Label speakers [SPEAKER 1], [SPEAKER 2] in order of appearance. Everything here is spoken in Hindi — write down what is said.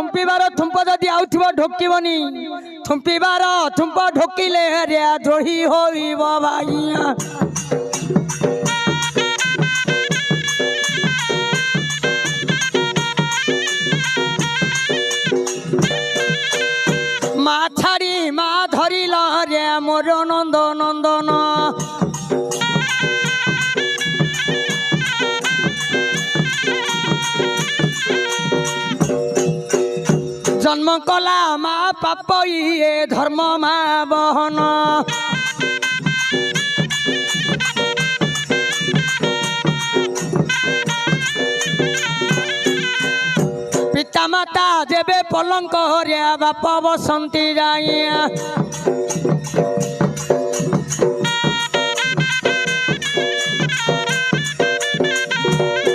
[SPEAKER 1] थुंपिबार थुंप जदि आउथिबो ढोकिबनी थुंपिबार थुंप ढोकिले रे द्रोही होइबो भाइया मा छाड़ी मा धरिल रे मोर नंद नंदन जन्म कला मा पाप ये धर्म मा बहन पिता माता जेबे पलंक रे बाप बसंती जाइया